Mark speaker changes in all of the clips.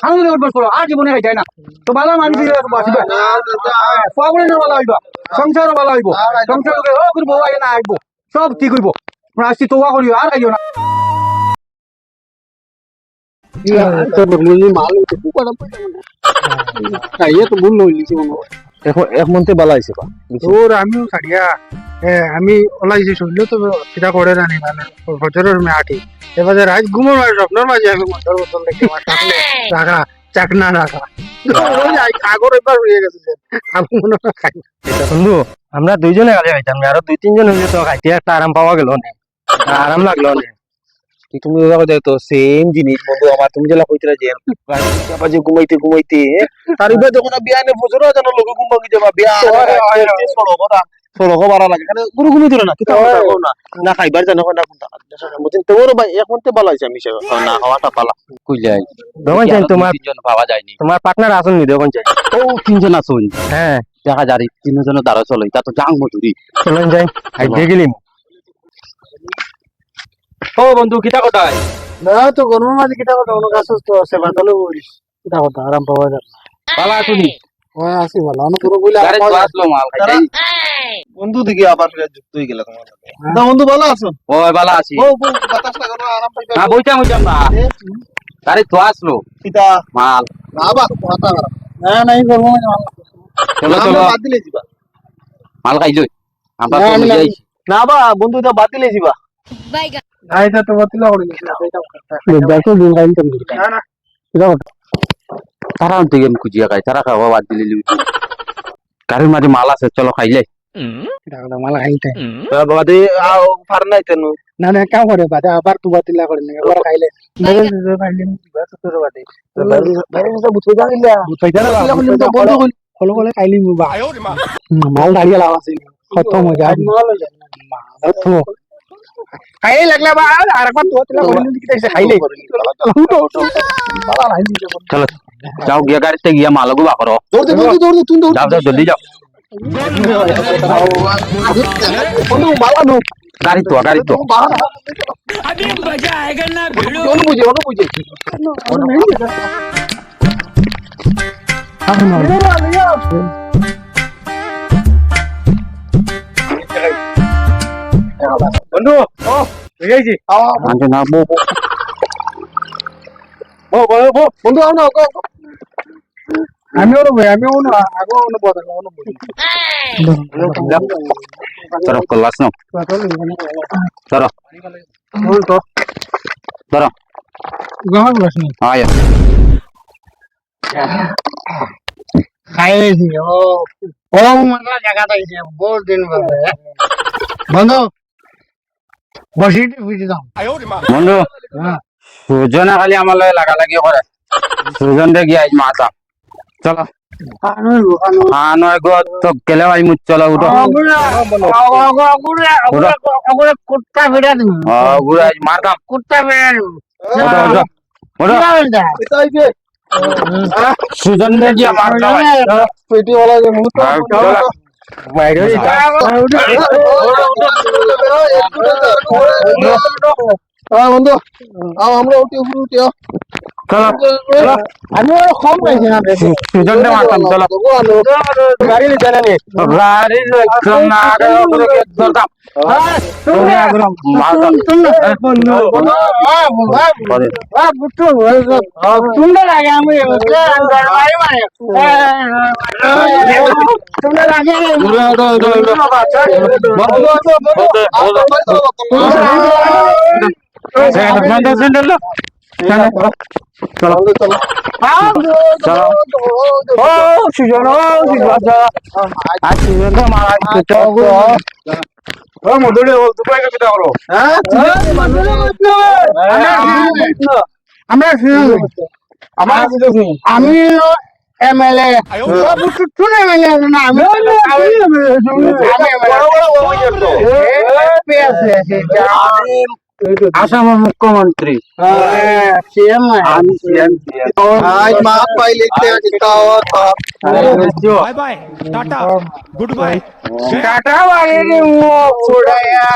Speaker 1: খানো অভ্যাস করো আর জীবনে খাইতাই না তো ভালো মানুষ বাঁচবে পাবনের ভালো হইব সংসারও ভালো হইব সংসার করবো না আসবো সব ঠিক হইব আসছি তোয়া করিও আর খাইও না
Speaker 2: এক মন্থে বালা হয়েছে
Speaker 3: তোর আমিও ছাড়িয়া আমি ওলাইছি শুনলে তো সেটা করে রানি মানে বছরের মেয়ে আঠি এবারে রাত ঘুমোর মাঝে স্বপ্নের মাঝে আমি মন্ত্র বোতল দেখে আমার সামনে রাখা চাকনা রাখা আগর এবার হয়ে গেছে আমি মনে হয় খাই
Speaker 2: বন্ধু আমরা দুইজনে গাড়ি খাইতাম আরো দুই তিনজন হইলে তো খাইতে একটা আরাম পাওয়া গেল না আরাম লাগলো না তুমি তো সেম জিনিস বন্ধু আমার তুমি যেটা কইতে যে বাজে ঘুমাইতে ঘুমাইতে তার উপরে যখন বিয়া নে ফজর জানো লোক ঘুম ভাঙি যাবা বিয়া সড়ক ভাড়া লাগে এখানে গুরু ঘুমি ধরে না কি না না খাইবার জানো না কোনটা মতিন তোর ভাই এখন তো ভালো হইছে আমি না হওয়াটা পালা কই যাই দোকান চাই তোমার তিনজন পাওয়া যায়নি তোমার পার্টনার আসুন নি দোকান চাই ও তিনজন আসুন হ্যাঁ দেখা যারি তিনজন দাঁড়া চলে তা তো জাং মজুরি চলেন যাই খাই দিয়ে গেলিম ও বন্ধু কিটা কোথায়
Speaker 3: না তো গরমের মাঝে কিটা কথা অনেক অসুস্থ আছে বাতালে বলিস কিটা কথা আরাম পাওয়া যায়
Speaker 2: ভালো আছুনি
Speaker 3: ওই আসি ভালো অনেক পুরো বইলা
Speaker 2: গাড়ি তো আসলো মাল খাই
Speaker 1: বন্ধু দিকে আবার যুক্ত হয়ে গেল তোমার না বন্ধু ভালো আছো
Speaker 2: ওই ভালো আছি
Speaker 1: ও বাতাস লাগানো আরাম পাইবে
Speaker 2: না বইতাম না গাড়ি তো আসলো
Speaker 1: কিটা
Speaker 2: মাল
Speaker 1: বাবা কথা বলা
Speaker 3: না নাই গরমের মাঝে ভালো
Speaker 2: চলো চলো
Speaker 1: বাদ দিলে দিবা
Speaker 2: মাল খাই লই আমরা তো
Speaker 3: না,
Speaker 2: যাই
Speaker 1: না বা বন্ধু তো বাদ দিলে দিবা
Speaker 3: গাইটা তো বাতিলা করে গেছে এটা
Speaker 2: দেখো দিন গাইন তো
Speaker 3: না না
Speaker 2: কিটা তারা তো গেম খুঁজিয়া খাই তারা খাওয়া বাদ দিলে গাড়ির মাঝে মাল আছে চলো খাইলে
Speaker 3: কিটা কথা মালা খাইতে
Speaker 1: বাবা দে ফার নাই তেনু
Speaker 3: না না কাম করে বাদে আবার তু বাতিলা করে না আবার খাইলে মেরে খাইলে বাস তোর বাদে
Speaker 1: বাইরে তো বুঝতে জানিলা
Speaker 3: বুঝাইতা না
Speaker 1: তো বন্ধ হল
Speaker 3: ফলো করে খাইলি মুবা মাল দাঁড়িয়ে লাভ আছে কত মজা মাল তো খাইলে লাগলা বা আর একবার তো তোলা করে দিতে খাইলে
Speaker 2: চলো যাও গিয়া গাড়িতে গিয়া মাল গুবা করো
Speaker 1: দৌড় দে তুই দৌড়
Speaker 2: যাও যাও জলদি যাও
Speaker 1: বন্ধু মালা নো
Speaker 2: গাড়ি তো
Speaker 4: अभी मजा आएगा ना भिड़ो
Speaker 1: অনু বুঝে
Speaker 3: বন্ধু ও গেছি
Speaker 2: আনতে না বো
Speaker 1: বন্ধু আও না
Speaker 3: আমিও না আগো না বদল না
Speaker 2: চলো ক্লাস নাও চলো চলো
Speaker 3: গাম বসনি
Speaker 2: আয়া
Speaker 3: খাইছি ও মতলা জায়গা তাইছে বহুত দিন বন্ধু বসিটি বুঝি দাও
Speaker 2: বন্ধু সুজনে খালি আমার লগে লাগালাগি করে সুজন দে গিয়া মাতা চলো নয় গো তো গেলে ভাই মুখ চলো উঠো
Speaker 3: কুত্তা ফিরা তুমি
Speaker 2: গুড়া মারতাম
Speaker 3: কুত্তা ফিরা
Speaker 2: উঠো সুজন দে গিয়া মারতাম
Speaker 1: পেটি वाला যে মুতো
Speaker 2: বাইরে
Speaker 1: বন্ধু আমরা উঠি উঠি
Speaker 2: চলো
Speaker 3: আমি কম পাইছি না
Speaker 2: সুজন দে মারতাম চলো
Speaker 1: গাড়ি নিতে না
Speaker 2: গাড়ি একদম না আগে উপরে ধরতাম
Speaker 3: সুন্দর লাগে আমি সুন্দর লাগে
Speaker 2: চলো ও সুজন মধুরে দুপাই কিটা হলো
Speaker 3: আমরা আমি এমএলএ শুনে এমএলএ না আমি
Speaker 2: আসামের মুখ্যমন্ত্রী আমি সিএম
Speaker 1: आज माफ पाई लेते हैं कितना और
Speaker 4: bye bye tata good bye
Speaker 3: tata বাড়ি ছোড়ায়া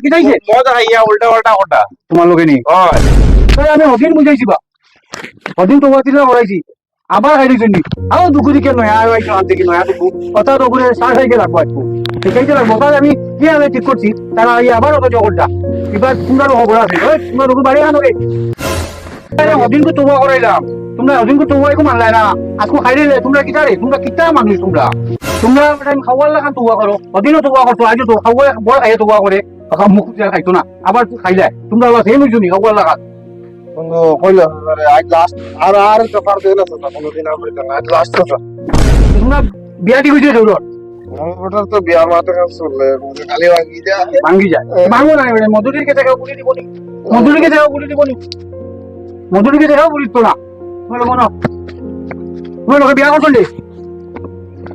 Speaker 1: কিতাইছে
Speaker 2: মজা খাইয়া উল্টা পাল্টা কথা
Speaker 1: তোমার লোকে নেই আমি অদিন বুঝাইছি বা অদিন তোমার দিলে করাইছি আবার খাই দিয়েছেন আরো দুঃখ দিকে নয় আর আন থেকে নয় দুঃখ কথা তো করে সার খাইতে লাগবো একটু শিখাইতে লাগবো তাহলে আমি কি আমি ঠিক করছি তারা এই আবার ওটা জগৎটা এবার তোমরা খবর আছে তোমরা দুপুর বাড়ি আনো রে অদিনকে তোবা করাইলাম তোমরা অদিনকে তোবা একটু মানলাই না আজকে খাইলে তোমরা কিতা রে তোমরা কিতা মানুষ তোমরা তোমরা টাইম খাওয়ার লাগান তোবা করো অদিনও তোবা করছো আজও তো খাওয়া বড় খাইয়ে তোবা করে মুখ খাইতো না আবার খাইলে তোমরা সেম হইছো নি খাওয়ার লাগান
Speaker 2: বন্ধু কইলো আজ লাস্ট আর দফার দিল না কোনদিন আমরা আজ লাস্ট কথা
Speaker 1: তোমরা বিয়া ঠিক হয়েছে জরুর
Speaker 2: ওটা তো বিয়ার মাথা কাজ চললে কালি ভাঙি যা
Speaker 1: ভাঙ্গি যায় ভাঙবো না এবারে মধুরীকে দেখাও বলি দিব নি মধুরীকে দেখাও বলি দিব নি মধুরীকে দেখাও বলি তো না বলো মনো বলো বিয়া করছেন রে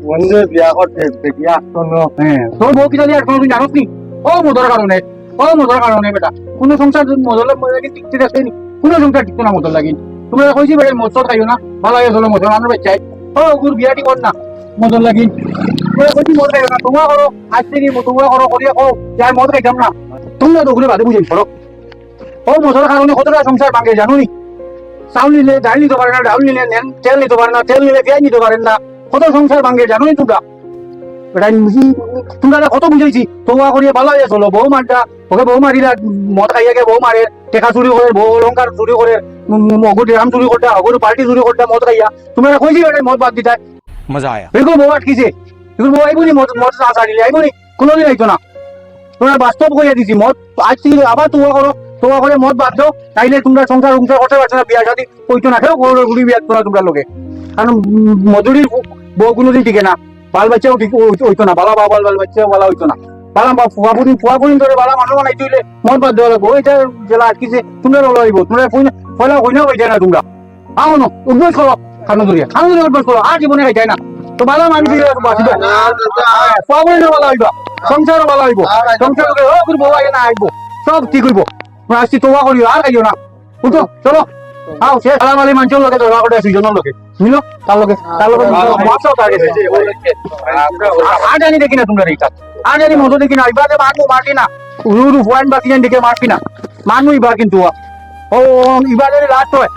Speaker 2: বন্ধু বিয়া করতে বিয়া শোনো
Speaker 1: হ্যাঁ তোর বউ কি জানি আর কোনোদিন জানোস নি ও মধুর কারণে বেটা কোনো সংসার মধুর লাগে টিকতে দেখেনি কোনো সংসার টিকতো না মধুর লাগি তোমরা কইছি বেড়ে মদ খাইও না ভালো হয়ে চলো মধুর আমার বাচ্চাই ও গুর বিয়াটি কর না মধুর লাগি তোমরা কইছি মদ খাইও না তোমরা করো আজ থেকে তোমরা করো করিয়া কো যাই মদ খাইতাম না তোমরা তো ঘুরে বাদে বুঝাই করো ও মধুর কারণে কতটা সংসার ভাঙে জানো নি চাউল নিলে ডাল নিতে পারে না ডাউল নিলে তেল নিতে পারে না তেল নিলে পেঁয়াজ নিতে পারেন না কত সংসার ভাঙে জানো নি তোমরা তোমরা কত বুঝাইছি তোমরা করিয়া ভালো হয়ে চলো বউ মারটা ওকে বউ মারিলা মদ খাইয়াকে বউ মারে টেকা চুরি করে বউ অলঙ্কার চুরি করে অগুর ড্রাম চুরি করতে অগুর পার্টি চুরি করতে মদ খাইয়া তোমরা কইছি মদ বাদ দিতে
Speaker 4: मजा आया
Speaker 1: এরকম বউ আটকিছে এরকম বউ আইবনি মদ না ছাড়িলে আইবনি কোনোদিন আইতো না তোমরা বাস্তব কইয়া দিছি মদ আজ থেকে আবার তোমরা করে মদ বাদ দাও তাইলে তোমরা সংসার করতে পারছো না বিয়া শাদী কইতো না কেউ ঘুরি বিয়া তোমরা তোমরা লোকে কারণ মজুরির বউ কোনোদিন টিকে না বাল বাচ্চাও ঠিক হইতো না বালা বাল বাচ্চাও বালা হইতো না বালা ফুয়াপুরিন ধরে বালা মানুষ বানাই তুইলে মদ বাদ দেওয়া লাগবো ওইটা জেলা আটকিছে তোমরা লইব তোমরা পয়লা হইনা হয়ে যায় না তোমরা আও না অভ্যাস করো খানো ধরিয়া অভ্যাস করো আর জীবনে খাই যায় না তো বালা মানুষ বাঁচিবে ফুয়াপুরিন বালা হইবা সংসারও বালা হইব সংসার বউ আগে না আসবো সব ঠিক হইব আসছি তোবা করিও আর খাইও না উঠো চলো আও সে সালাম আলী মানুষের লোকে ধরা করে সুজনের লোকে বুঝলো তার লোকে মাছও তার গেছে আর জানি দেখি না তোমরা এইটা আর জানি মতো দেখি না এবারে মারবি না উরু ফোয়ান বাকি জানি দেখে মারবি না মানবো এবার কিন্তু ও এবারে লাস্ট হয়